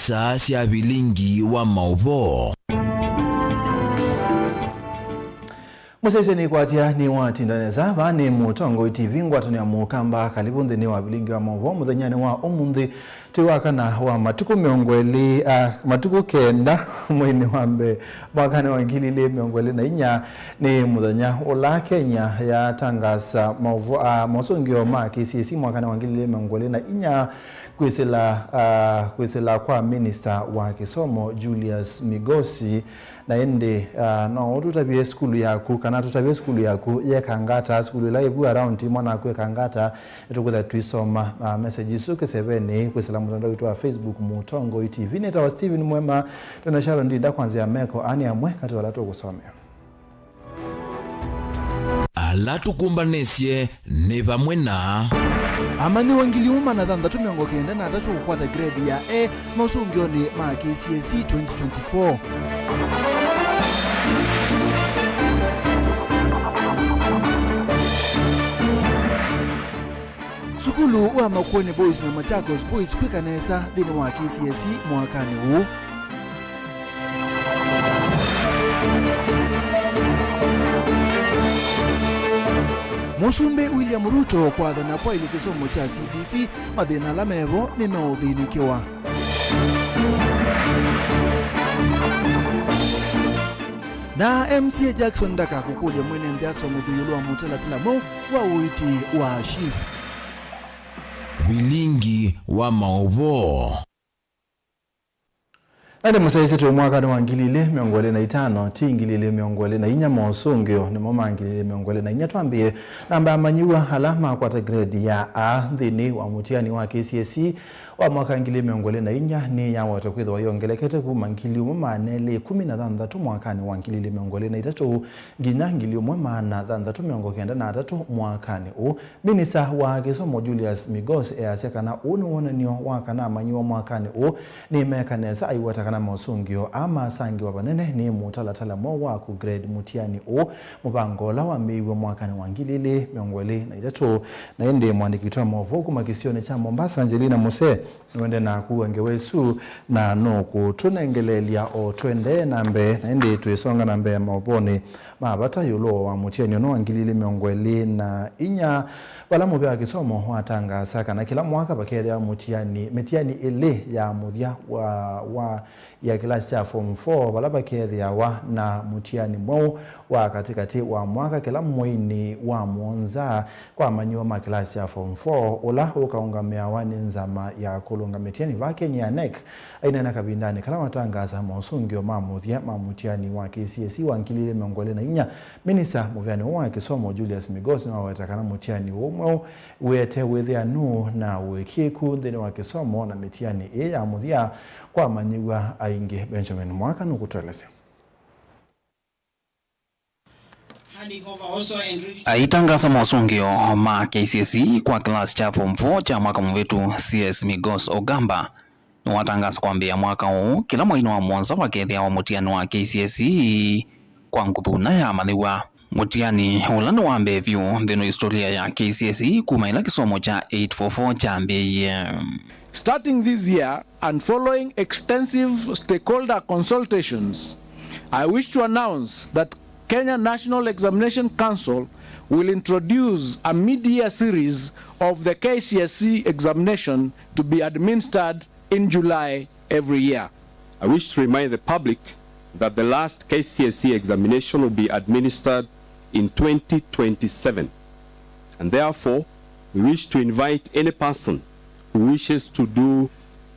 saa cia bilingi wa mauvo. Museseni kwatia ni watindaneza bani mutongo TV ngwatani ya mukamba kalibu nthini wa bilingi wa mauvo muthenyani wa umuthi tuwakana wa matuku miongweli matuku kenda mwini wambe mwakani wa ngilili miongweli na inya ni muthenya ula Kenya ya tangasa mauvo mosungio ma KCSE mwakani wa ngilili miongweli na inya kwisila kwa minister wa kisomo Julius Migosi na ende no tutabie skulu yaku kana tutabie skulu yaku yekangata skulu live around mwana kwe kangata etukutha tuisoma messages uke 7 kwisila mtandao wetu wa Facebook Mutongo TV neta wa Steven Mwema tunasharo ndinda kwanza meko ani amwe kati wala tukusomea ala tukumbanesye ne bamwe na amani wangiliuma na thanda tumiongo kenda na atatu kukwata grade ya A mausungiyoni ma KCSE 2024. Sukulu wa Makueni Boys na Machakos Boys kwikanesa dhini wa KCSE mwakani huu. Musumbe William Ruto kwa dhana kwa ili kisomo cha CBC madhina la mevo ni meudhinikiwa. Na MCA Jackson Daka kukuja mwene mbiaso methuyulu wa mutela tilamo wa uiti wa Chief bilingi wa mauvo. Ade musaisi tu mwakani wa ngilile miongwele na itano ti ngilile miongwele na inya mosungio ni moma ngilile miongwele na inya tuambie namba amanyiwa alama kwa grade ya A dhini wa mutiani wa KCSE wa mwaka ngilile miongwele na inya ni ya watakwidho wa yongelekete kuma ngili umanele 13 mwakani wa ngilile miongwele na itatu ginya ngili umana dhandatu miongo kenda na atatu mwakani u minisa wa kisomo Julius Migos easekana unuonanio wakana amanyiwa mwakani u ni mekanesa aiwataka na mosungio ama sangi wa banene ni mutalatala mowa ku grade mutiani u mubangola wa miwe mwakani wa ngilile miongwele na itatu na ende mwandikitwa movu kumakisione cha Mombasa Angelina Muse nwende na kuwangewesu na noku tunengelelia o twende nambe na ende tuisonga nambe mauponi mabata yulo wa mutiani ono ngilile miongwele na inya wala mubia wa kisomo watanga saka na kila mwaka bakede ya mutiani ile ya mudia wa ya kilasi cha form 4 wala bakede ya wa na mutiani mwao wa katikati wa mwaka kila mwini wa mwonza kwa manyiwa makilasi ya form 4 ula ukaungamea wani nzama ya kulunga mitiani wa Kenya NEC aina na kabindani kala watangaza mosungio mamuthia mamutiani wa KCSE wa ngilile miongwele na inya minisa muviani wa kisomo Julius Migosi na watakana mutiani umwe wete wethia nu na wekiku dhini wa kisomo na mitiani ya muthia kwa manyiwa aingi Benjamin Mwaka nukutueleze. Aitangaza mosungio ma KCSE kwa class cha form 4 cha mwaka mwetu CS Migos Ogamba watangaza kwambia mwaka huu kila mwini wa mwanza wakethia wa mutiani wa KCSE kwa nguthuna ya mathiwa mutiani ulano wa mbevyu ndino historia ya KCSE kumaila kisomo cha 844 cha mbeye. Starting this year and following extensive stakeholder consultations, I wish to announce that Kenya National Examination Council will introduce a mid-year series of the KCSE examination to be administered in July every year. I wish to remind the public that the last KCSE examination will be administered in 2027, and therefore we wish to invite any person who wishes to do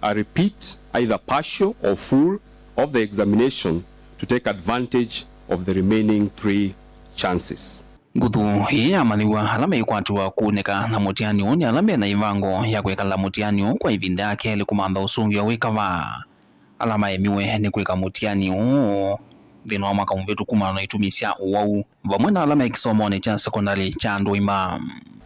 a repeat, either partial or full, of the examination to take advantage of the remaining 3 chances. Nguthu hii amathiwa alama ikwatiwa kuneka na mutiani uni alama na ivango ya kwekala mutiani kwa ivinda yake likumantha usungio wikava alama emiwe ni kweka mutiani dhino wa mwaka mvetu kumano itumisya uwau vamwe na alama ikisomoni cha secondary cha Nduima.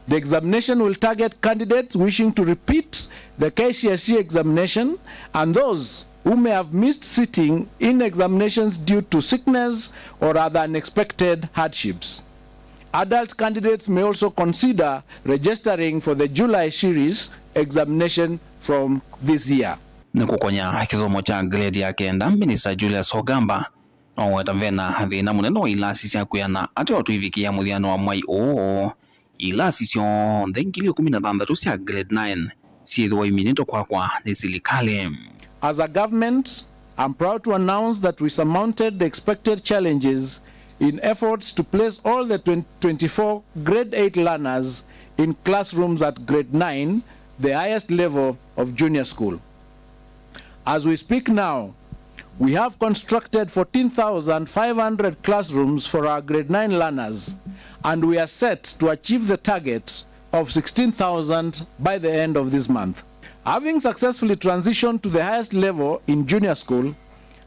The examination will target candidates wishing to repeat the KCSE examination and those who may have missed sitting in examinations due to sickness or other unexpected hardships. Adult candidates may also consider registering for the July series examination from this year. ni kukonya kisomo cha grade ya kenda. Minister Julius Ogamba oweta vena thina munene wa ilasi cia kuyana ati otwivikia muthiano wa mwai ilasi cio thengilio 16 cia grade 9 ciithwa iminito kwakwa ni serikali. As a government, I'm proud to announce that we surmounted the expected challenges in efforts to place all the 24 grade 8 learners in classrooms at grade 9, the highest level of junior school. As we speak now, we have constructed 14,500 classrooms for our grade 9 learners, and we are set to achieve the target of 16,000 by the end of this month. Having successfully transitioned to the highest level in junior school,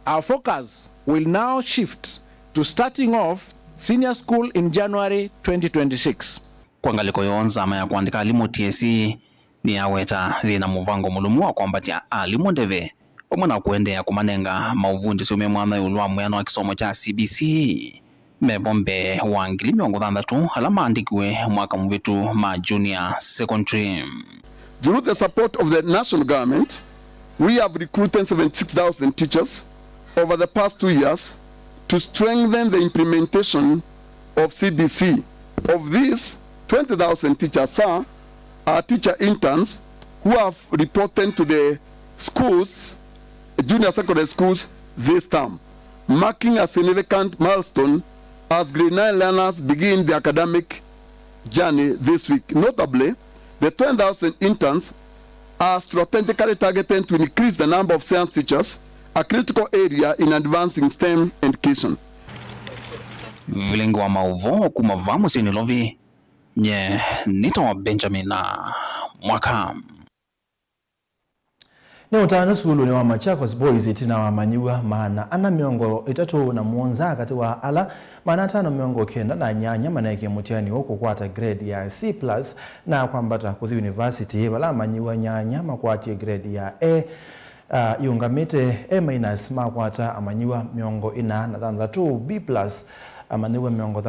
our focus will now shift to starting off senior school in January 2026. Kwangaliko yonzama ya kuandika alimu TSC ni aweta thina muvango mulumu wa kwambatia alimu ndeve omwana kuendea kumanenga mauvundi siume mwana yulwa mwano wa kisomo cha CBC mebombe wa ngili miongo thandatu alama andikiwe mwaka mvitu ma junior secondary. Through the support of the national government, we have recruited 76,000 teachers over the past 2 years to strengthen the implementation of CBC. Of these, 20,000 teachers are teacher interns who have reported to the schools, junior secondary schools, this term, marking a significant milestone as grade 9 learners begin the academic journey this week. Notably, the 10,000 interns are strategically targeted to increase the number of science teachers, a critical area in advancing STEM education. Vilengo wa mauvo kumavamu sinilovi nye nita wa Benjamin na mwaka. Ni utano sukulu ni wa Machakos Boys itina wa manyiwa maana ana miongo itatu na muonza kati wa ala maana tano miongo kenda na nyanya manake mutiani woko kwata grade ya C+ na kwambata kuthi university wala manyiwa nyanya makwati grade ya A yungamite A- makwata amanyiwa miongo ina na thandatu B+ amaniwa miongo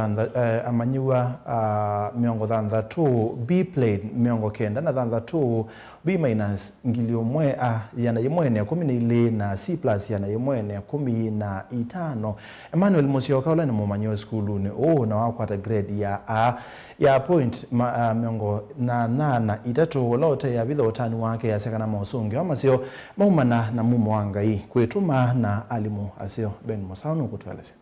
thandatu B plane miongo kenda na thandatu B- ngilio mwe yana yimwene 12 na C+ yana yimwene 15. Emmanuel Musyoka ula ni mumanyiwa skulu ni na wakwata grade ya A ya point miongo na itatu walote ya bila utani wake ya sekana mausungi wama sio maumana na mumo wangai kwetuma na alimu asio Ben Musanu kutueleze.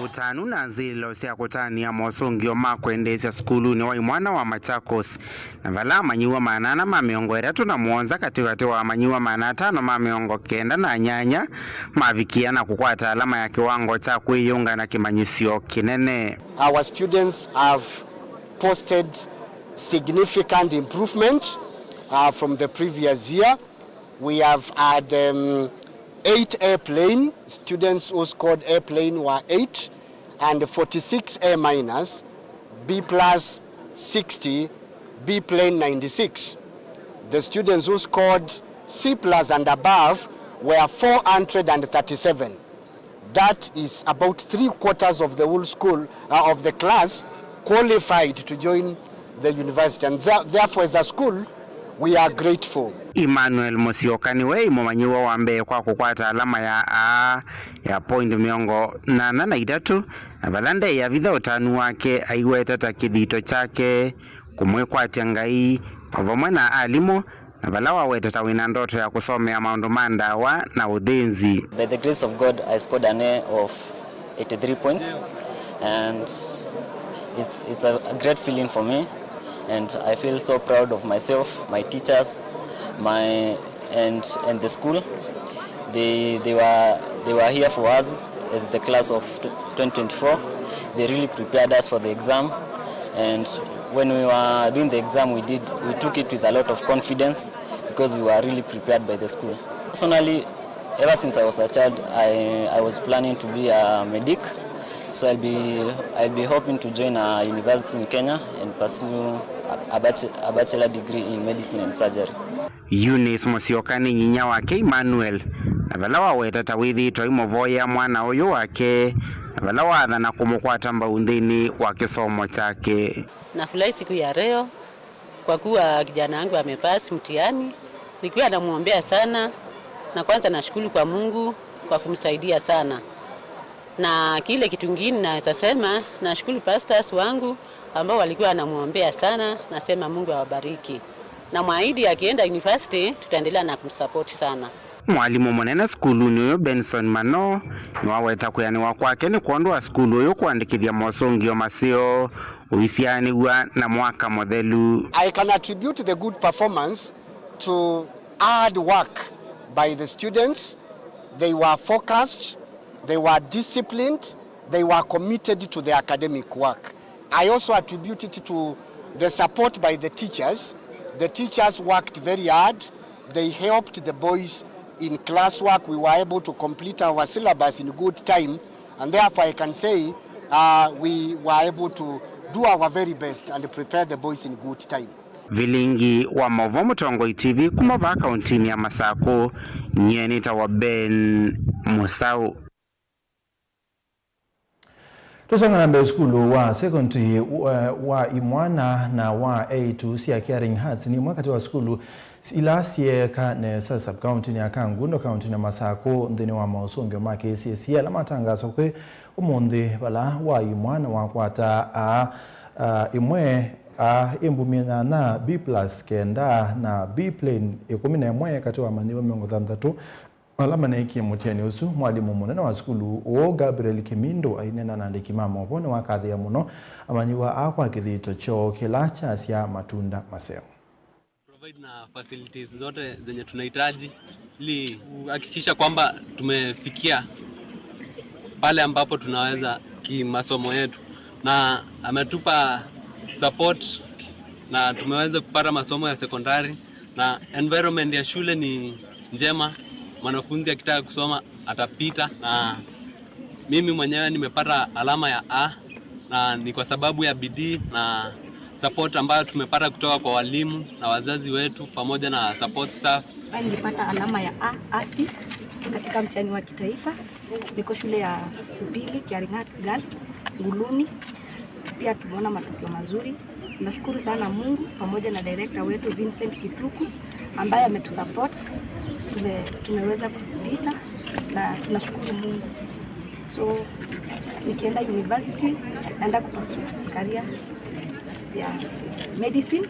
Utanu na zilo sia kutania mosungio makwendesya skuluni wa imwana wa Machakos na vala manyiwa manana mamiongo eratu na muonza katikati wa manyiwa manatano mamiongo kenda na nyanya mavikia na kukwata alama ya kiwango cha kuiyunga na kimanyisio kinene. Our students have posted significant improvement from the previous year. We have had 8 airplane, students who scored airplane were 8, and 46 A-, B+ 60, B plane 96. The students who scored C+ and above were 437. That is about 3/4 of the whole school, of the class, qualified to join the university, and therefore as a school we are grateful. Emmanuel Musyoka niwe mumanyiwa wambe kwa kukwata alama ya A ya point miongo 83 na balande ya vitha utanu wake aiweta kidito chake kumwekwatia ngai ovamwe na alimu na balawa weta wina ndoto ya kusomea maundu mandawa na udhenzi. By the grace of God, I scored an A of 83 points, and it's a great feeling for me. And I feel so proud of myself, my teachers, and the school. They were here for us as the class of 2024. They really prepared us for the exam, and when we were doing the exam, we took it with a lot of confidence because we were really prepared by the school. Personally, ever since I was a child, I was planning to be a medic. So I'll be hoping to join a university in Kenya and pursue a bachelor degree in medicine and surgery. Eunice Musyoka ni nyinya wake Emmanuel na balawa weta withi toimovoya mwana uyu wake na balawa adha na kumukwata mbaundhini wa kisomo chake. Nafurahi siku ya leo kwa kuwa kijana wangu amepasi mtihani. Nikiwa namuombea sana, na kwanza nashukuru kwa Mungu kwa kumsaidia sana. Na kile kitu kingine naweza sema, nashukuru pastors wangu ambao walikuwa wanamuombea sana, nasema Mungu awabariki. Na mwaahidi akienda university tutaendelea na kumsupport sana. Mwalimu munene skulu uyo Benson Mano niwaweta kuyaniwa kwake ni kuondoa skulu uyo kuandikithia mosongio masio uisianiwa na mwaka modelu. I can attribute the good performance to hard work by the students. They were focused, they were disciplined, they were committed to the academic work. I also attribute it to the support by the teachers. The teachers worked very hard. They helped the boys in classwork. We were able to complete our syllabus in good time, and therefore I can say we were able to do our very best and prepare the boys in good time. Vilingi wa Movo Mutongoi TV kumova kauntini ya Masako, nyenita wa Ben Musau. Tusongana mbe skulu wa secondary wa Imwana na wa A2 sia Caring Hearts ni mwakati wa skulu ila sieka ne sub county ya Kangundo county ya Masako ndeni wa Mausongio ma KCSE ala matangazo kwe umundi bala wa Imwana wa kwata imwe imbumina na B+ kenda na B plane 11 kati wa maniwa 33 alama na iki mutiani usu mwalimu munene wa skulu o Gabriel Kimindo ainena na ndikimamo bone wakadhi ya muno amanyiwa akwa kithito cho kilacha sia matunda maseo. Provide na facilities zote zenye tunahitaji ili kuhakikisha kwamba tumefikia pale ambapo tunaweza kimasomo yetu, na ametupa support na tumeweza kupata masomo ya sekondari na environment ya shule ni njema. Mwanafunzi akitaka kusoma atapita, na mimi mwenyewe nimepata alama ya A, na ni kwa sababu ya bidii na support ambayo tumepata kutoka kwa walimu na wazazi wetu pamoja na support staff. Nilipata alama ya A katika mtihani wa kitaifa. Niko shule ya upili Caring Hearts Girls Nguluni. Pia tumeona matokeo mazuri. Nashukuru sana Mungu pamoja na director wetu Vincent Kituku ambaye ametusupport. Tumeweza kupita na tunashukuru Mungu. So nikienda university naenda kupasua career ya medicine.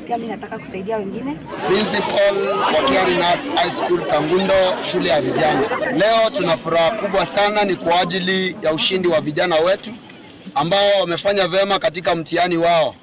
Pia mimi nataka kusaidia wengine. Principal wa Caring Hearts High School Kangundo, shule ya vijana. Leo tuna furaha kubwa sana, ni kwa ajili ya ushindi wa vijana wetu ambao wamefanya vema katika mtihani wao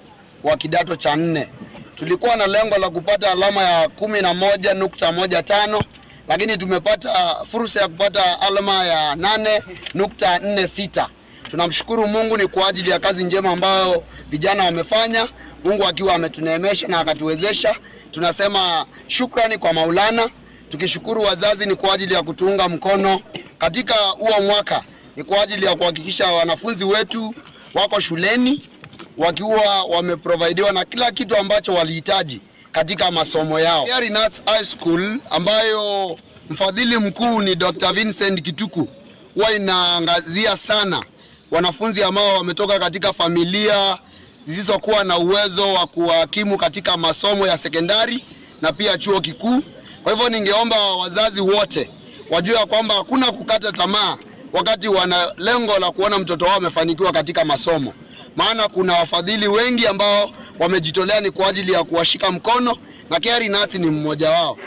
wa kidato cha 4. Tulikuwa na lengo la kupata alama ya 11.15, lakini tumepata fursa ya kupata alama ya 8.46. Tunamshukuru Mungu, ni kwa ajili ya kazi njema ambayo vijana wamefanya. Mungu akiwa ametuneemesha na akatuwezesha. Tunasema shukrani kwa Maulana. Tukishukuru wazazi ni kwa ajili ya kutuunga mkono katika huo mwaka. Ni kwa ajili ya kuhakikisha wanafunzi wetu wako shuleni wakiwa wameprovidiwa na kila kitu ambacho walihitaji katika masomo yao. Caring Hearts High School ambayo mfadhili mkuu ni Dr. Vincent Kituku huwa inaangazia sana wanafunzi ambao wametoka katika familia zisizokuwa na uwezo wa kuhakimu katika masomo ya sekondari na pia chuo kikuu. Kwa hivyo ningeomba wazazi wote wajue kwamba hakuna kukata tamaa wakati wana lengo la kuona mtoto wao amefanikiwa katika masomo. Maana kuna wafadhili wengi ambao wamejitolea ni kwa ajili ya kuwashika mkono, na Caring Hearts ni mmoja wao.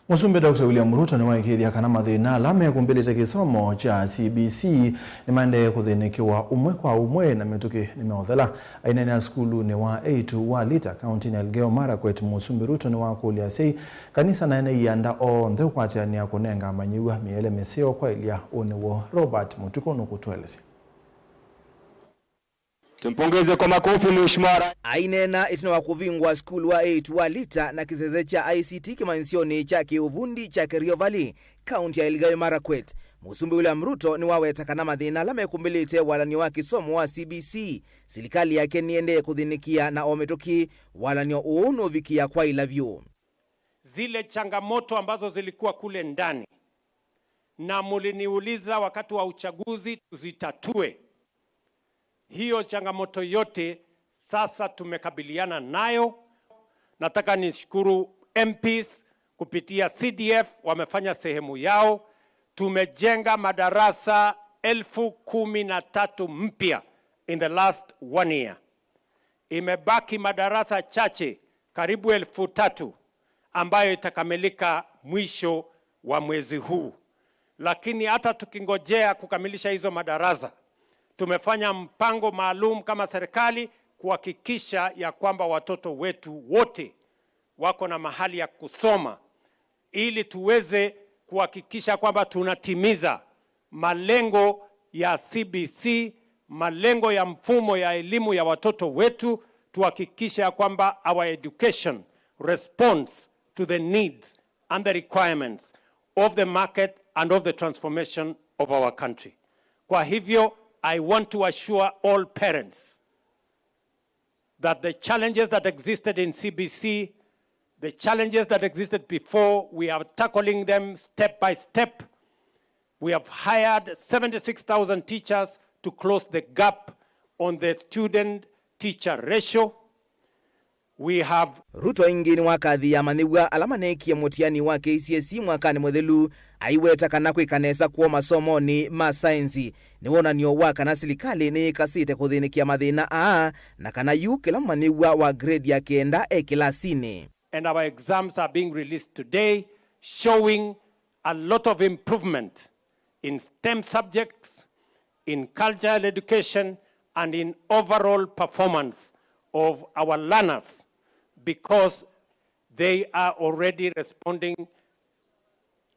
Musumbe Dr. William Ruto ni waikithia kana mathina alame kumbelete kisomo cha CBC ni mande kuthinikiwa umwe kwa umwe na mituki nimeothela ainene ya skulu ni wa A2 wa Lita county ya Elgeyo Marakwet. Musumbe Ruto ni wa kulia sei kanisa na ene yanda o nthe kwatiania kunenga manyiwa miele meseo kwa ilia uniwo Robert Mutuko nukutweleze. Tumpongeze kwa makofi mheshimiwa. Ainena itina wa kuvingwa skulu wa A2 wa Lita na kiseze cha ICT kimansioni cha Kiuvundi cha Kerio Valley county ya Elgeyo Marakwet. Musumbe William Ruto ni waweta kana mathina alame kumbilite walani wa kisomo wa CBC. Serikali yake niende kuthinikia na ometoki walanio uunu vikia kwa ilavyo. Zile changamoto ambazo zilikuwa kule ndani na muliniuliza wakati wa uchaguzi tuzitatue. Hiyo changamoto yote sasa tumekabiliana nayo. Nataka nishukuru MPs kupitia CDF wamefanya sehemu yao. Tumejenga madarasa 13,000 mpya in the last 1 year. Imebaki madarasa chache karibu 3,000 ambayo itakamilika mwisho wa mwezi huu. Lakini hata tukingojea kukamilisha hizo madarasa, tumefanya mpango maalum kama serikali kuhakikisha ya kwamba watoto wetu wote wako na mahali ya kusoma, ili tuweze kuhakikisha kwamba tunatimiza malengo ya CBC, malengo ya mfumo ya elimu ya watoto wetu, tuhakikisha kwamba our education responds to the needs and the requirements of the market and of the transformation of our country. Kwa hivyo, I want to assure all parents that the challenges that existed in CBC, the challenges that existed before, we are tackling them step by step. We have hired 76,000 teachers to close the gap on the student-teacher ratio. We have Ruto ingini wakathi ya manigwa alamaneki ya mutiani wa KCSE mwakani muthelu aiweta kana kwikanesa kuo masomo ni ma science ni wonanio wa kana silikali ni kasite kuthinikia mathina na kana yu kila manigwa wa grade ya kenda kilasini. And our exams are being released today, showing a lot of improvement in STEM subjects, in cultural education, and in overall performance of our learners, because they are already responding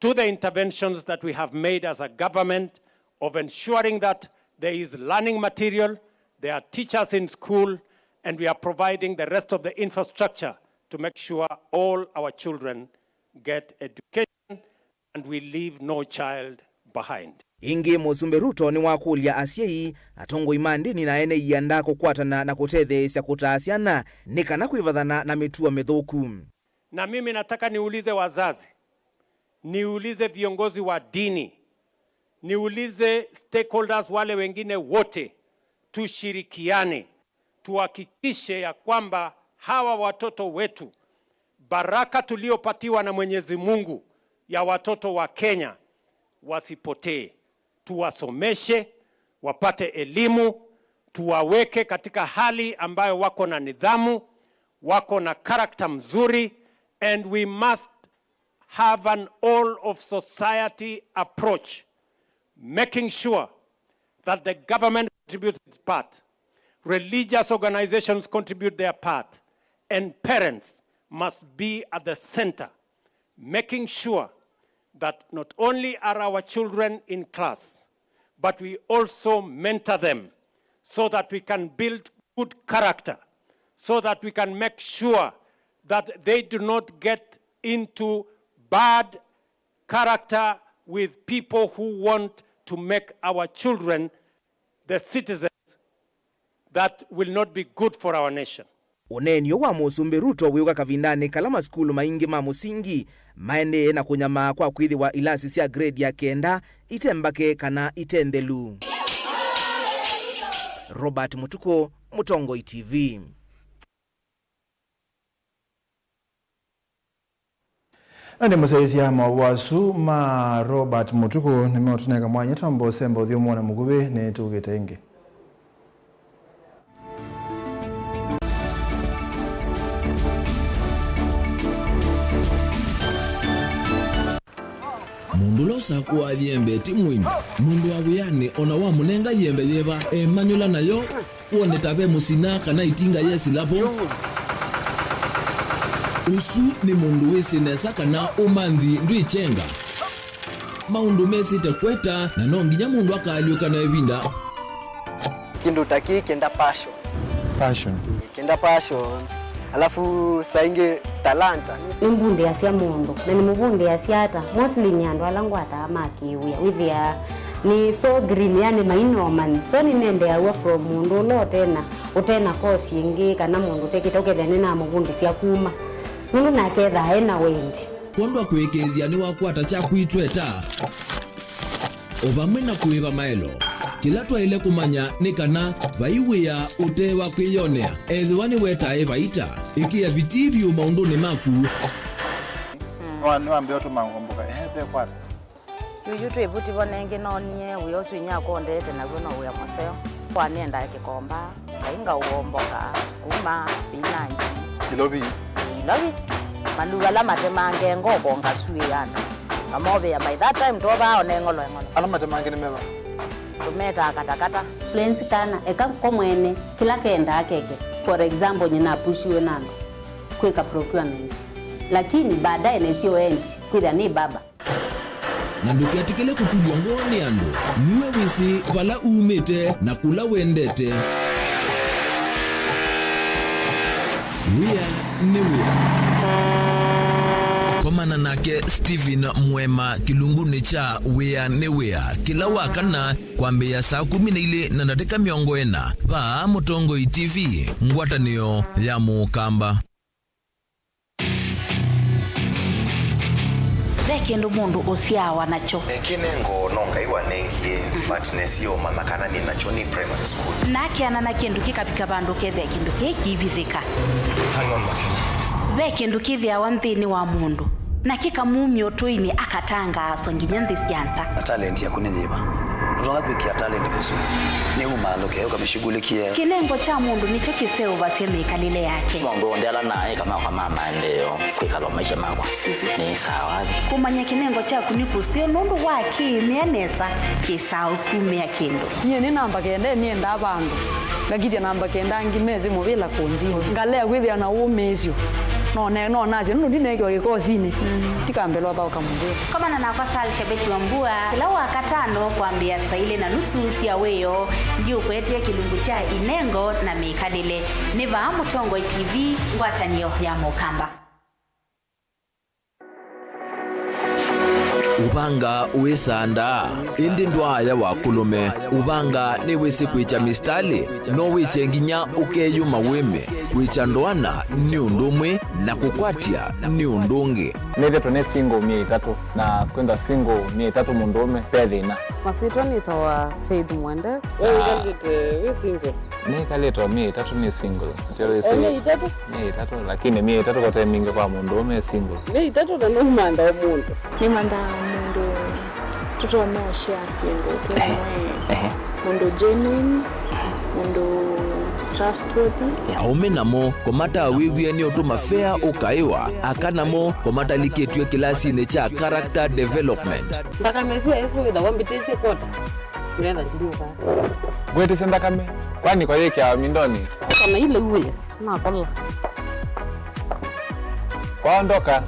to the interventions that we have made as a government of ensuring that there is learning material, there are teachers in school, and we are providing the rest of the infrastructure to make sure all our children get education and we leave no child behind. Ingi Musumbe Ruto ni wakulia asiei atongo imandini na ene yanda kukwatana na kutetheesya kutaasiana ni kana kuivathana na mitua mithuku. Na mimi nataka niulize wazazi, niulize viongozi wa dini, niulize stakeholders wale wengine wote, tushirikiane, tuhakikishe ya kwamba hawa watoto wetu, baraka tuliopatiwa na Mwenyezi Mungu ya watoto wa Kenya wasipotee. Tuwasomeshe, wapate elimu, tuwaweke katika hali ambayo wako na nidhamu, wako na character mzuri, and we must have an all of society approach, making sure that the government contributes its part, religious organizations contribute their part, and parents must be at the center, making sure that not only are our children in class, but we also mentor them so that we can build good character, so that we can make sure that they do not get into bad character with people who want to make our children the citizens that will not be good for our nation. Unenyo wa Musumbe Ruto wiuka kavindani kalama skulu maingi ma musingi maende na kunyama kwa kwithi wa ilasi sia grade ya kenda itembake kana itendelu. Robert Mutuko, Mutongoi TV. Ane musaisi ya mawasu ma Robert Mutuko nimeotuneka mwanya tambo sembo thio mwana mugube ne tugitenge. Mundu losa kuwa yembe timwini. Mundu awiyane ona wa munenga yembe yeba manyula nayo uone tabe musina kana itinga yesi lapo. Usu ni mundu wesi nesa kana umandhi nduichenga. Maundu mesi tekweta na nonginya mundu akaliuka na ebinda. Kindu taki kenda passion. Passion. Kenda passion. Alafu sainge talanta. Nimbundi asia mundu. Na nimubundi asia ata. Mostly nyandu alangu ata amakiwia. Withia ni so green yani mainoman. So ni nende awa from mundu lo tena. Utena kosi ingi kana mundu tekitoke thene na mubundi sia kuma. Mundu na ketha ena wendi. Kondo kwekethia ni wakwata cha kuitweta. obamwe na kuiva maelo kila twaile kumanya ni kana vaiwia utewa kwiyonea ethiwani wetae vaita ikia vitivyo maunduni maku niwambia utumangomboka ehe kwata yuyu twivuti vonenge nonie wio swinya kondete naguo no wia museo kwanienda kikomba kainga uomboka sukuma spinach kilobi maluga la matemange ngoko ngasuyana amobe ya by that time toba onengolo ala matemange ni meva tumeta katakata Fluency kana eka komwene kila kenda akeke for example nyina pushiwe nando kweka procurement lakini baadaye nesio end kwitha ni baba na ndukiatikile kutulwa ngoni andu niwe wisi vala umite na kula wendete wia ni wia komana nake Steven Mwema kilunguni cha wia ni wia kila wakana kwambia saa 12 na dakika 40 pa Mutongo TV ngwatanio ya Mukamba Kendo mundu usiawa nacho kinengo nonga iwanengie but nesio mamakana ni nacho ni primary school nake anana kindu kikapika bandu kethe kindu kikibithika hang on makini ve kindu kithia wanthini wa mundu na kikamumyo toini akatanga songinya nthisianza talent yako nyiva utonga kwikia talent kusu ni umaloke ukamshughulikia kinengo cha mundu nicho kiseu vasie mikalile yake mundu ndela naye kama kwa mama ndio kwikala maisha makwa ni sawa kumanya kinengo cha kunikusio nundu waki mianesa kisau kumia kindu nye ni namba kende ni enda bandu ngakiti namba kenda ngimezi mubila kunzini ngalea kwithia na umezio no naje ndo ndineke wakikozini tikambelwa ba ukamubira kama na kwa sali shabeti wa mbua kila wakatano kwambia saile na nusu sia weyo ndio kwetia kilungu cha inengo na mikadile niva Mutongo TV ngwatanio ya Mukamba ubanga uisanda indi ndwaya wakulume ubanga ni wisi kwicha mistali no wiche nginya ukeyuma wime kwicha ndwana ni undumwe na kukwatia ni undungi neve tone single 300 na kwenda single 300 mundume pedina masitwa nitawa Faith Mwende wewe single nikaletwa 300 ni single ndio isi 300 lakini 300 kwa time mingi kwa mundume single 300 na numanda omuntu ni manda mundu tutomoshia single mundu genuine mundu trustworthy aume namo komata wiwie ni otuma fair ukaiwa akanamo komata liketwe kilasi ne cha character development ndaka meswe esu da wambitese kota unaenda jinuka gwete senda kame kwani kwa yeke ya mindoni kama ile uwe na kola kwaondoka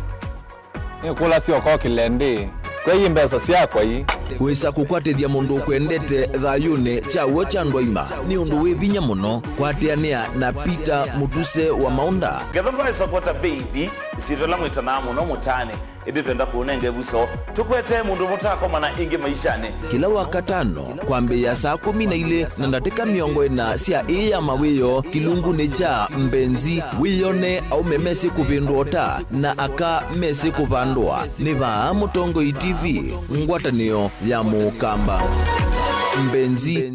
ni kula sio kwa kilendi kwa hii mbesa siako hii wisa kukwatithia mundu kwendete thayune chawo cha ndwaima ni undu wivinya muno kwatiania na Peter Mutuse wa Maunda gavana supporta baby sitola mwitana muno mutane indi twenda kuonenge buso tukwete mundu mutako mana ingi maishane kila wakatano kwambia saa 12 na dakika 40 sia iya mawiyo kilungu ni cha mbenzi wiyone au memesi kupindota na aka mesi kupandwa ni va Mutongo TV ngwatanio ya Mukamba mbenzi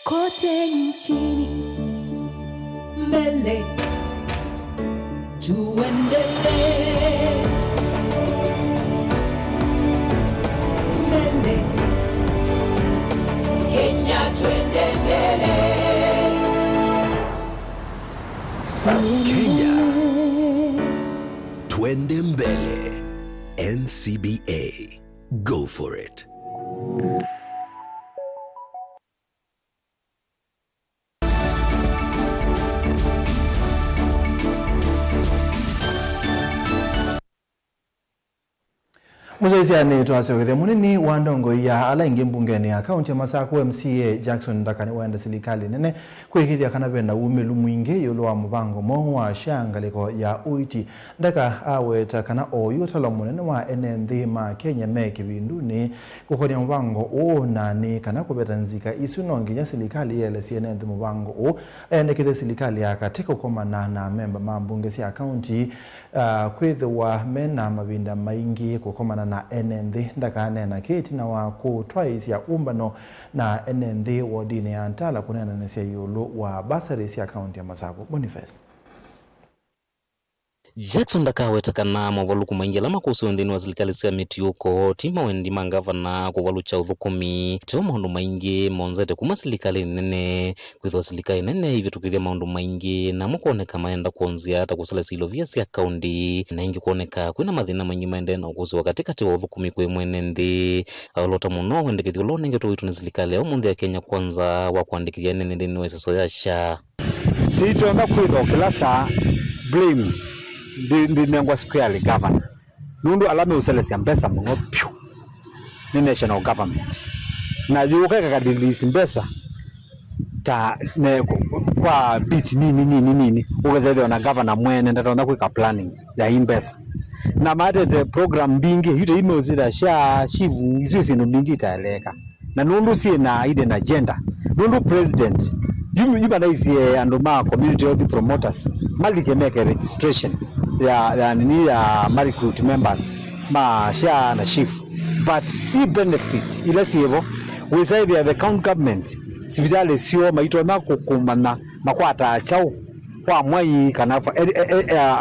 kote nchini mbele tuendelee mbele Kenya twende mbele Kenya twende mbele NCBA go for it Muzaisiani twasogethia munini wa ndongo ya ala ingi mbungeni ya kaunti ya Masako MCA Jackson Ndakani wenda serikali nene kwikithia kana benda umilu mwingi yulu wa mubango mo wa shangaliko ya uiti ndaka aweta kana oyutalo munene wa NND ma Kenya meki binduni kukonia mubango na ni kana kubeta nzika isunongi ya serikali ya CNN mubango ndekithe serikali ya katika komana na memba mambunge sia kaunti kwithwa mena mabinda maingi kukomana na NND ndakane na kiti na wa kutwais ya umbano na NND wodini ya Antala kunena nesia yulu wa basari sia kaunti ya Masako. Boniface Jackson Ndakaweta kana mwaluku maingi makusu ndini wa serikali sia mitiuko tima wendi mangavana kuwalucha uthukumi tio maundu maingi monzete kuma serikali nene kwithwa serikali nene hivi tukithia maundu maingi na mukuoneka maenda kuonzia hata kusala silo vya sia kaundi na ingi kuoneka kwina mathina maingi maende na ukuzi katikati wa uthukumi kwe mwene nthi alota muno wendekithio lo nenge tuwitu ni serikali au mundi ya Kenya kwanza wa kuandikithia nene ndini wa seso ya sha tito na kwitho kila saa blame ndi nengwa squarely governor nundu alame uselesi mbesa muno pyu ni national government na yuka kakadilisi mbesa ta ne kwa bit nini ugezedo na governor mwene ndatonda kwika planning ya imbesa na mate program bingi yute imozira sha shivu izusi no bingi itaeleka na nundu si na hidden agenda nundu president you isi andoma community health promoters malike make registration ya recruit members ma share na chief but the benefit ila sivo we say the county government sivitale sio maito na kukumana makwata chao kwa mwai kana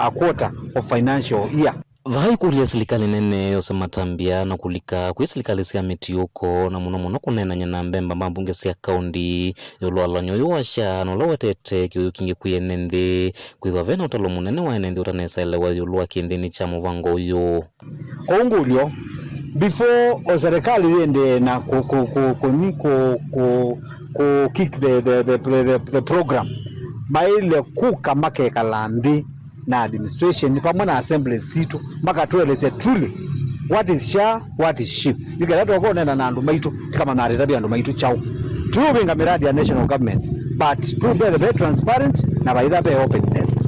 a quarter of financial year vai kulia serikali nene yose matambia na kulika kwa serikali sia mitiuko na muno kunena nyana mbemba mambunge sia kaundi yolwala nyoyo washa no lawetete kiyukinge kuyenende kwithwa vena utalo munene wa nende utanesa elewa yolwa kindini cha muvango yo kongulio before serikali yende na kick the program maile kuka makeka landi na administration pamoja na assembly situ maka tueleze truly what is SHA what is SHIP nikalato wako nenda na andu maitu kama na retabi andu maitu chao tuwenga miradi ya national government but to be very transparent na baida be openness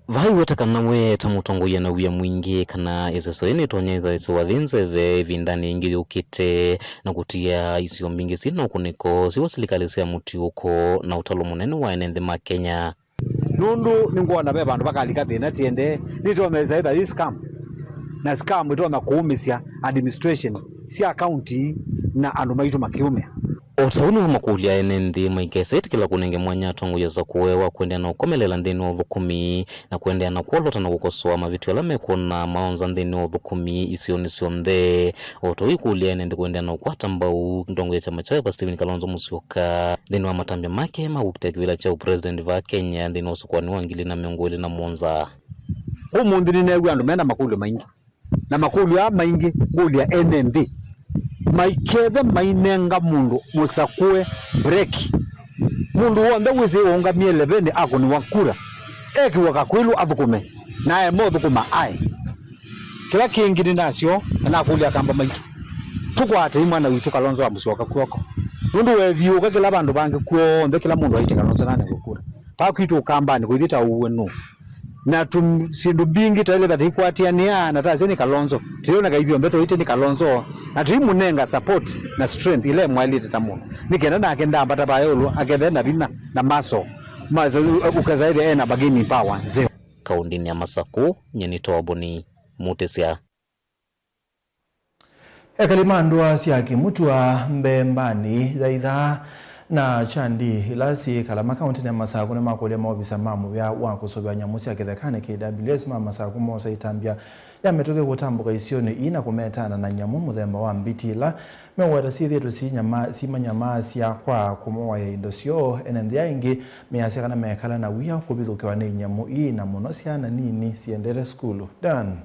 vai wetakana we tamutongo ya na wia mwingi kana eseso ene tonyeza iso wathinze ve vindani ingi ukite na kutia isio mbingi sina ukuniko siwa serikali sia mutiuko na utalo munene wa NND ma Kenya nundu ningona be bandu bakalika thina tiende nitoneza either scam na scam itona kuumisia administration sia county na andu maitu makiume otauni wa makulia NND maikeseti kila kunenge mwanya tongo ya za kuwewa kuendea na ukomelela ndeni wa uthukumi na kuendea na kuolota na kukosoa mavitu alame kuna maonza ndeni wa uthukumi isio nde otoi kulia NND kuendea na ukwata mbau ndongo ya chama chawe pa Stephen Kalonzo Musyoka ndeni wa matambia make mawukita kivila cha president va Kenya ndeni wa usukwani wangili na miongoli na mwonza humu ndini newe andu mena makulio maingi na makulio maingi nguli ya NND maikethe mainenga mundu musakue breki mundu wonde wisi unga miele bene ako ni wakura eki wakakwilu athukume nae mo thukuma ai kila kingi nasio na kulia kamba maitu tukwate mwana witu Kalonzo wa Musyoka kuoko mundu weviuka kila bandu bange kuonde kila mundu aite Kalonzo nane gukura pakwitu kambani kuithita uwenu na sindu bingi taile that ikwatiania na tazeni Kalonzo tiona kaithio mbeto ite ni Kalonzo na timunenga support na strength ile mwali tatamuno nikenda na akenda ambata bayolo akenda na bina na maso ukazaide na bagini power zero kaundini ya Masako nyenitoa boni mutesia ekalimandwa siaki mutua mbembani zaidha na chandi ilasi kalama kaunti ya Masako na makulia maofisa mamu ya wakusobya nyamusi ya kithekane KWS mama Masako mosa itambia ya metoke kutambuka isioni ina kumetana na nyamu muthemba wa mbitila meweta sithi yetu sima nyamasi ya kwa kumowa ya indosio NND ingi meyasi kana mekala na wia kubithukiwa ni nyamu na muno siana nini siendere skulu dan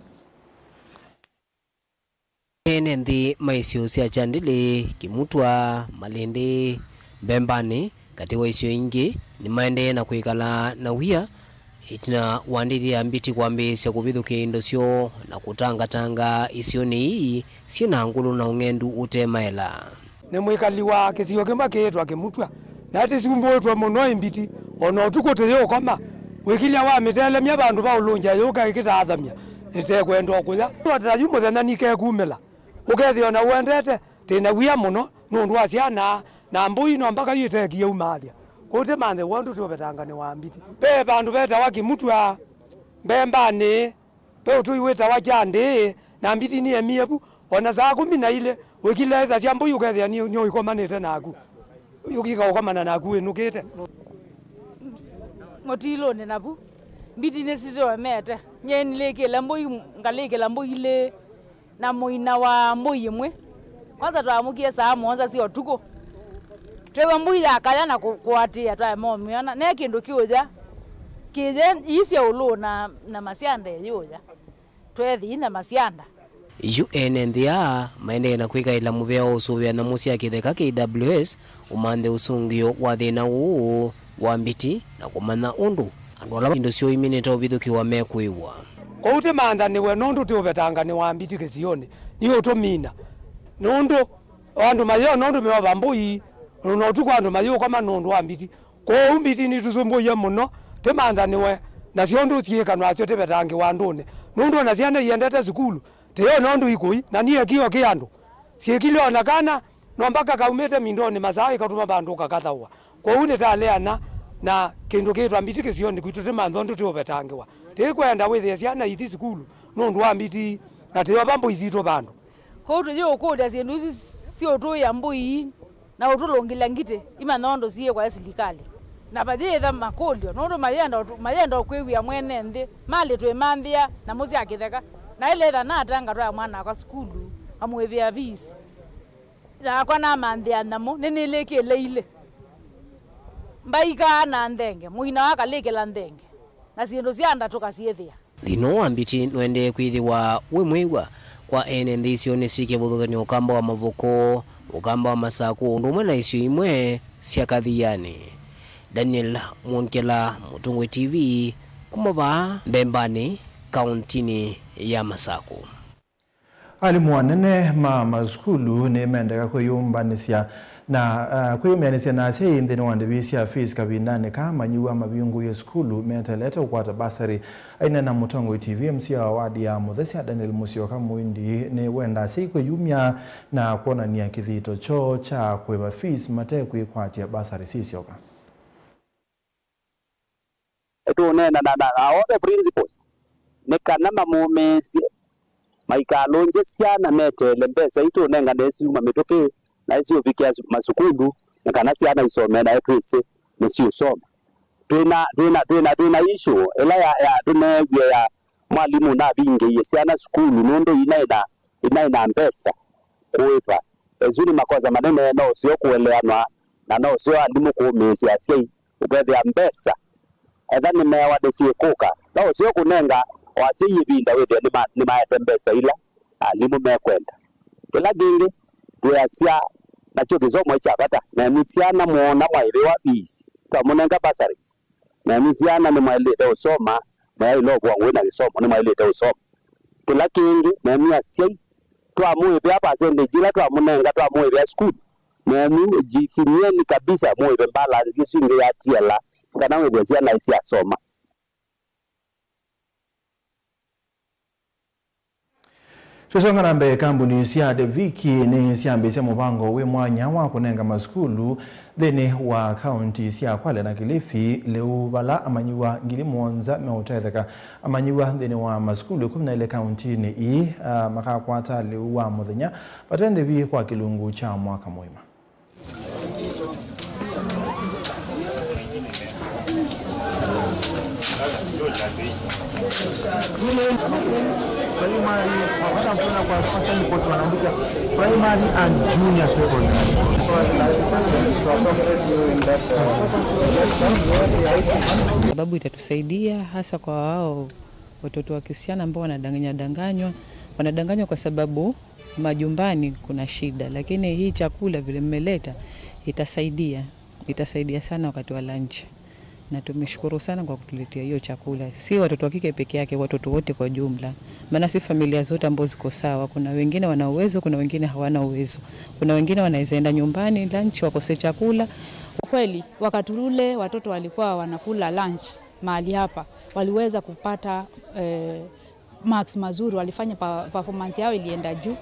NND maisio sia chandile kimutwa malende mbembani katika isio ingi ni maende na kuikala na wia itina wandithia mbiti kwambisya kuvithukia indo syo na kutangatanga isio ni ii sina ngulu na ung'endu utemaela ne mwikali wa kisio kimba kitwa kimutwa na ati simbotwa muno imbiti ona utukote yo kama wikilia wa mitele mya bandu ba ulunja yoka kitathamia ite kwenda kuya twatara muthenya nike kumela ukethio na wendete tina wia muno nundu wa ciana na mbui no mpaka yitekie umathia kote manthe wondu tubetanga ni wambiti pe bandu beta wakimutwa mbembani pe utuiweta wajande na mbiti ni emiebu ona saa 10 ile wikile za ciambo ukethia ni nyo ikomanite naku yukika ukomana naku enukite motilo ne nabu mbiti ne sito mete nyeni leke lambo ngaleke lambo ile na moina wa moyemwe kwanza twamukie saa monza sio tuko twewa mbuya kaya na kuatia twa momiona ne kindu kiuja kije isi ulo na masianda yoja twethi na masianda UNNDA maende na kwika ila muvea usuvia na musi ya kitheka KWS umande usungio wa thina uu wa mbiti na kumana undu andu ala indo sio imineta uvithuki wa mekwiwa koute manda niwe nondu tiubetanga ni wa mbiti kisioni ni utumina nondu andu mayo nondu mewa bambui no tuko andu mayo kama nondu wa mbiti ko mbiti ni tusumbuye muno temanda niwe na ciondu cieka no acio tebetangi wa ndune nondu na ciana yendete sukulu teo nondu ikui na nie kio kiandu ciekile na kana no mpaka kaumete mindoni masai katuma bandu kakathawa ko une taleana na kindu kitwa mbiti kisioni kwitu temanda ndu tiubetangiwa tekwenda withia ciana ithi sukulu nondu wa mbiti na teo bambu izito bandu hoto yo koda cendu sio tu ya mbui na utulongila ngite ima nondo sie kwa serikali na badetha makolio nondo mayenda kwegu ya mwene nthi mali twemambia na muzi akitheka na ile tha natanga twa mwana kwa skulu amwebia bisi na kwa na manthia namo neneleke leile mbaika na ndenge muina wakalekela ndenge na ciendo cianda tukasiethia thino wa mbiti nwende kwithiwa we mwigwa kwa ene ndisio ni sike buthugani ukamba wa mavuko ukamba wa masaku undumwe na isio imwe cia kathiani Daniel Mwonkela Mutungwe TV kumava Mbembani kauntini ya Masaku alimu anene ma maskulu ni mendeka kwiyumbanisya na kwiyumyanisya na cia inthini wa ndivisia fees kabindani kama nyiwa mabingu ya skulu meteleta ukwata basari aina na Mutungwe TV MC wa wadi ya Muthesia Daniel Musyoka Mwindi ni wenda sikwe yumya na kuona ni kithito cho cha kweba fees mate kwikwatia basari Sisyoka etonena na all the principles nekana mamomesi maikalonje siana metele mbesa itonenga nesiuma metoke na isio vikia masukulu nekana siana isomena etwese nesio soma twina issue ela ya tunebye ya mwalimu na binge yesiana skulu nondo ina mbesa kuipa ezuni makoza manene no sio kueleanwa na no sio alimu kuomesi asiai ubebe ya mbesa etha ni mewa desiekoka no sio kunenga wasiyi binda wede ni maetembesa ila alimu mekwenda kila gingi tuyasia na cho kizomo cha bata na musiana muona mwaire wa bisi twamunenga basaris na musiana ni mwailete usoma mwailo kwa ngwena kisomo ni mwailete usoma kila gingi na miasia twamuibe hapa sende jila twamunenga twamuibe school na mu jifinieni kabisa muibe balance yesu ya tiela kana wezia na isi asoma Tusonga nambe kambuni cia Deviki ni ciambisia mubango we mwanya wa kunenga maskulu thini wa county cia Kwale na Kilifi leu bala amanyiwa ngili monza meutetheka amanyiwa thini wa maskulu 12 county ni i makakwata leu wa muthenya patende vi kwa kilungu cha mwaka mwema primary and junior secondary. Sababu itatusaidia hasa kwa wao watoto wa kisichana ambao wanadanganywa kwa sababu majumbani kuna shida, lakini hii chakula vile mmeleta itasaidia sana wakati wa lunch. na tumeshukuru sana kwa kutuletea hiyo chakula. Si watoto wa kike peke yake, watoto wote kwa jumla. Maana si familia zote ambazo ziko sawa. Kuna wengine wana uwezo, kuna wengine hawana uwezo. Kuna wengine wanaweza enda nyumbani lunch wakose chakula. Kweli wakati ule watoto walikuwa wanakula lunch mahali hapa, waliweza kupata marks mazuri, walifanya performance yao ilienda juu.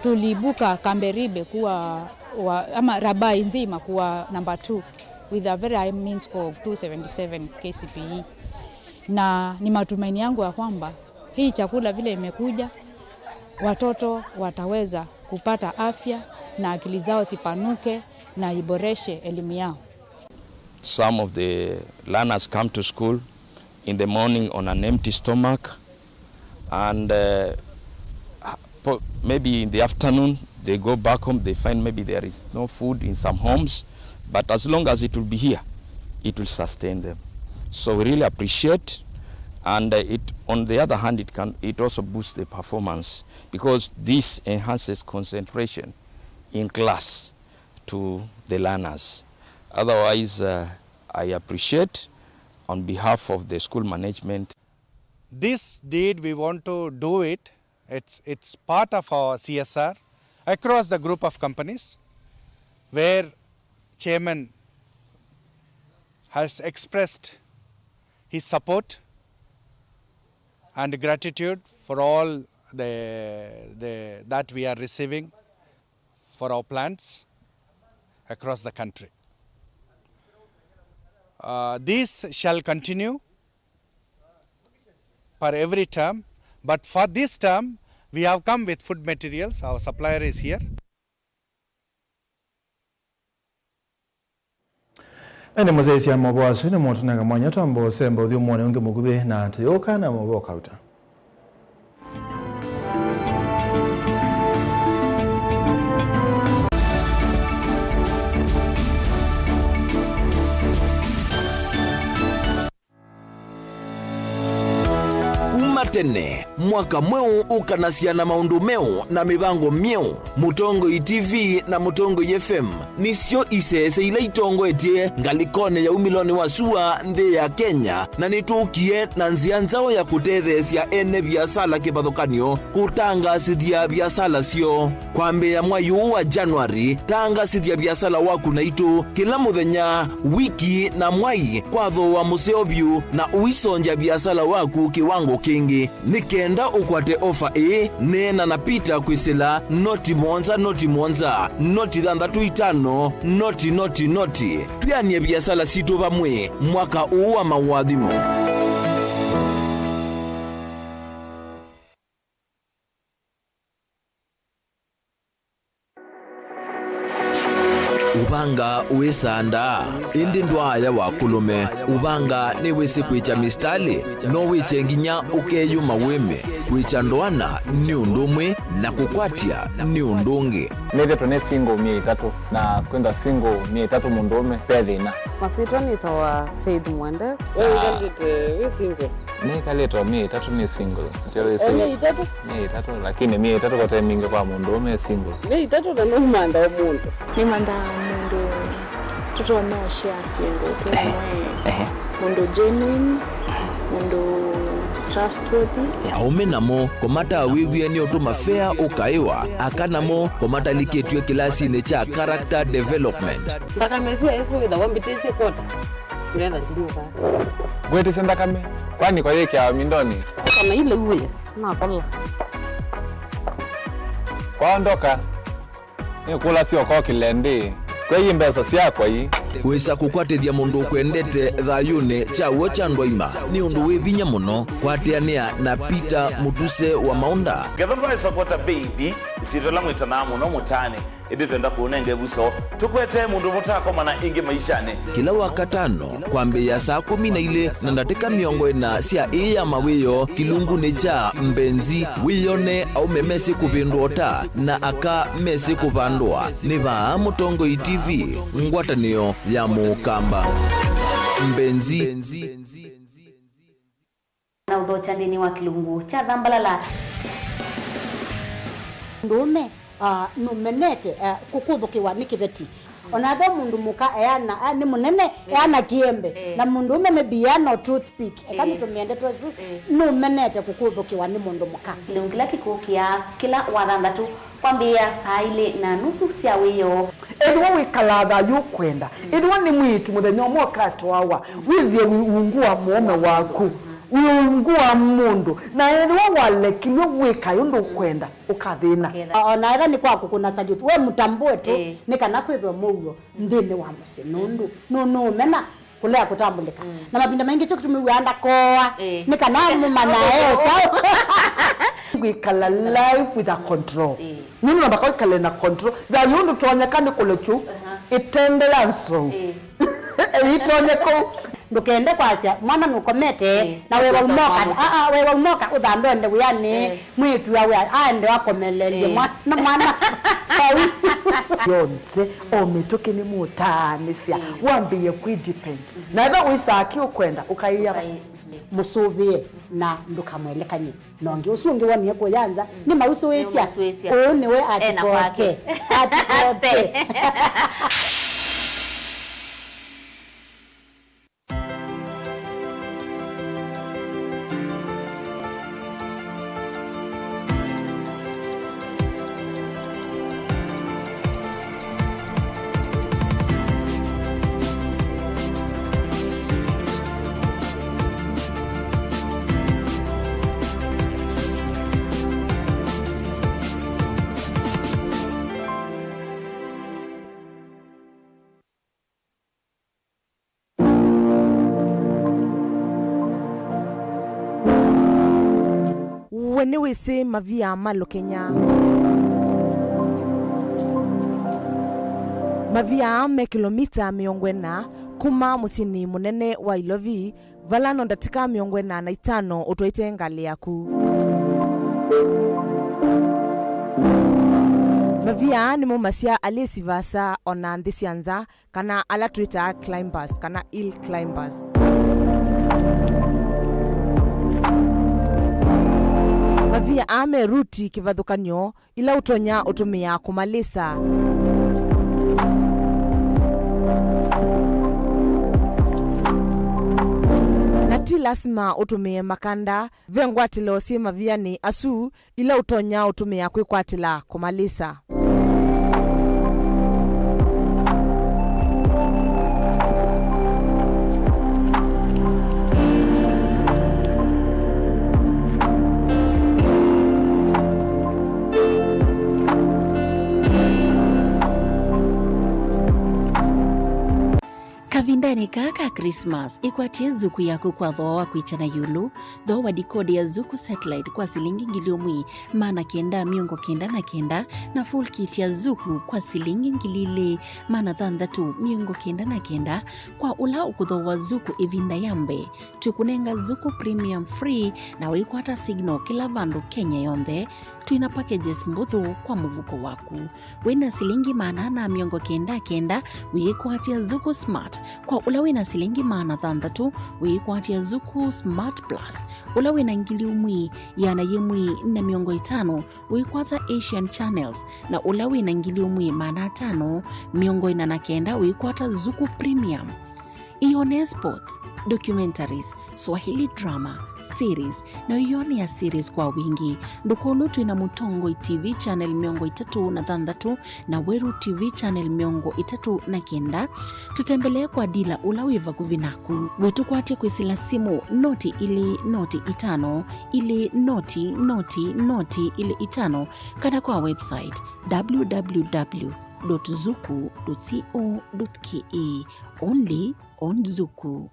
Tulibuka Kamberibe kuwa ama Rabai nzima kuwa number 2 with a very high mean score of 277 KCPE. Na ni matumaini yangu ya kwamba hii chakula vile imekuja, watoto wataweza kupata afya na akili zao sipanuke na iboreshe elimu yao. Some of the learners come to school in the morning on an empty stomach, and maybe in the afternoon they go back home, they find maybe there is no food in some homes, but as long as it will be here, it will sustain them. So we really appreciate, and on the other hand, it also boosts the performance, because this enhances concentration in class to the learners. Otherwise, I appreciate on behalf of the school management. This deed, we want to do it. It's part of our CSR across the group of companies, where chairman has expressed his support and gratitude for all that we are receiving for our plants across the country. This shall continue for every term, but for this term we have come with food materials. Our supplier is here. Ene muzesi ya mwabawasu ine mwotu nga mwanya tuambo sembo dhiyo mwone unge mugube na tuyoka na mwaboka uta. Tene mwaka mweu ukanasiana maundu meu na mibango mieu Mutongo TV na Mutongo FM nisio isese ila itongo etie ngalikone ya umiloni wa sua nde ya Kenya na nitukie na nzianzao ya kutethesia ene biasala kibadhokanio kutanga sidia biasala sio kwambe ya mwayu wa Januari tanga sidia biasala waku na itu kila muthenya wiki na mwai kwatho wa museobyu na uisonja biasala waku kiwango kingi nikenda ukwate ofa nena na pita kwisila noti monza noti thandatu itano noti tuyanie biasala situ bamwe mwaka uwa mawadhimo. Ubanga uisanda indi ndwaya wa kulume ubanga ni wisi kuicha mistali no wiche nginya ukeyuma weme kuicha ndoana ni undumwe na kukwatia ni undungi nete tone single 300 na kwenda single 300 mundume pedina masito nitoa Faith Mwende we single nekaletwa 300 ni single ndio ise 300 lakini 300 kwa time kwa mundume single 300 na numanda wa mundu ni manda mundu tuto no share single tumwe mundu genuine mundu trustworthy aume namo komata wiwie ni otuma fair ukaiwa akanamo komata liketwe kilasi ne cha character development ndaka meswe esu ida wambitese kota nenda ndinuka gwete senda kame kwani kwa yeke ya mindoni kama ile uwe na kola kwaondoka ni kula sio kwa kilende kwa hii mbesa si yako hii wesa kukwatithia mundu kwendete thayune cha wocha ndwaima ni undu wibinya muno kwateania na Peter Mutuse wa Maunda Gavana Sakota baby sitola mwitana muno mutane indi twenda kuonenge buso tukwete mundu mutako mana ingi maishane kila wakatano kwambia saa 12 na ndateka miongo ina sia ya mawiyo kilungu ni cha mbenzi wiyone au memesi kupindota na aka mesi kupandwa ni ba Mutongo TV ngwatanio ya mukamba mbenzi na udhocha ndini wa kilungu cha Dhambalala ndume numenete kukudhukiwa nikiveti onatho mundu muka eana ni munene eana kiembe na mundu umeme biano toothpick ekani tumiende twesu no menete kukuthukiwa ni mundu muka Lungila kikukia kila wathandatu kwambia saa ile na nusu cia wiyo Edwa wikalatha yukwenda edwa ni mwitu muthenya mwoka twawa withie ungua muome waku wiungua mundu na edwa walekilwe wika yundu kwenda ukathina ona era ni kwaku kuna salute we mutambue tu ni kana kwithwa muyo ndini wa musinundu no mena kulea kutambulika na mabinda mengi cyo kutumiwanda koa ni kana mumana chao wikala life with a control nini nabako ikale na control da yundu tuonyekane kulechu itendela nso itonyeko ndukende kwasia mwana nukomete na wewe umoka wewe umoka udhandonde uyani mwitu yawe ande wakomelelie mwana yonthe omituke ni mutanisia wambie kwidepend na eba wisaki ukwenda ukaiya musubie na ndukamwelekanye nonge usungi wani ko yanza ni mausuwesia oni we atikoke atikoke Wene wese mavia malo Kenya mavia me kilomita 40 kuma musini munene wa Ilovi valano ndatika 45 utwaite ngali yaku mavia ni mumasia alesivasa ona ndisianza kana ala Twitter climbers kana hill climbers mavia ame ruti kivadhukanyo ila utonya utumia kumalisa nati lasima utumie makanda vengwatilo si mavia ni asu ila utonya utumia kwikwatila kumalisa Kavindani kaka Christmas ikwatie zuku yako kwa dhoa kuichana yulu dhoa dikodi ya zuku satellite kwa silingi ngiliomwi mana kenda miongo kenda na full kit ya zuku kwa silingi ngilile mana thandatu miongo kenda kwa ula ukudhoa zuku evinda yambe tukunenga zuku premium free na wikwata signal kila vandu Kenya yonde tuina packages mbuthu kwa muvuko waku wena silingi manana miongo kenda wikwatia zuku smart kwa ulawe na silingi maana thandatu wikwatia zuku smart plus ulawe na ngili umwi yana yemwi na miongo 5 wikwata Asian channels na ulawe na ngili umwi maana 5 miongo 89 wikwata zuku premium Ione sports, documentaries, Swahili drama, series na Ione ya series kwa wingi. Ndukonu tuina Mutongo TV channel miongo 3 na Weru TV channel miongo 3 tutembelee kwa dila ulawiva kuvinaku. Wetu kwate kwisila simu noti ili noti 5 ili noti ili 5 kana kwa website www.zuku.co.ke only on Zuku.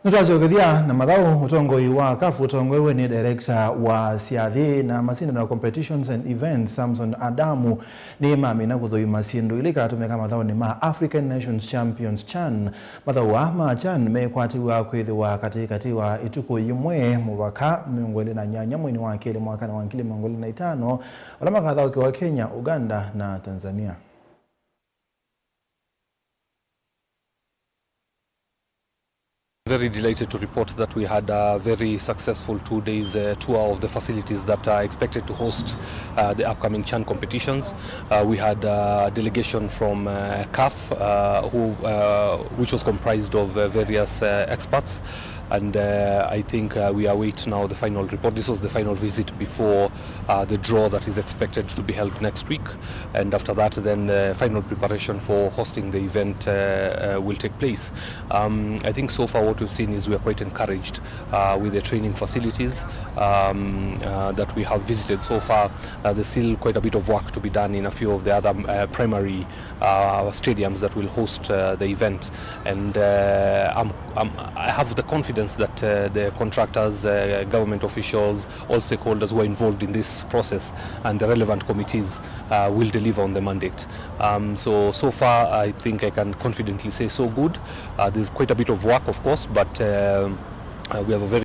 Nutazogethia na madhao utongoi wa kafu utongoiwe ni director wa siathi na masindo na competitions and events Samson Adamu ni mami na kuthui masindo ilika atumeka madhao ni ma African Nations Champions CHAN madhao wa ma CHAN mekwatiwa kwithiwa katikatiwa ituko yimwe mubaka miongoni na nyanya mwini wa kili mwaka na wankili miongoni na 5 wala makadhao kiwa Kenya, Uganda na Tanzania. Very delighted to report that we had a very successful 2 days tour of the facilities that are expected to host the upcoming CHAN competitions. We had a delegation from CAF, which was comprised of various experts, and I think we await now the final report. This was the final visit before the draw that is expected to be held next week, and after that then the final preparation for hosting the event will take place. I think so far what we've seen is we are quite encouraged with the training facilities that we have visited so far. There's still quite a bit of work to be done in a few of the other primary stadiums that will host the event, and I have the confidence that the contractors, government officials, all stakeholders who are involved in this process and the relevant committees will deliver on the mandate. So far I think I can confidently say so good. There's quite a bit of work, of course, but we have a very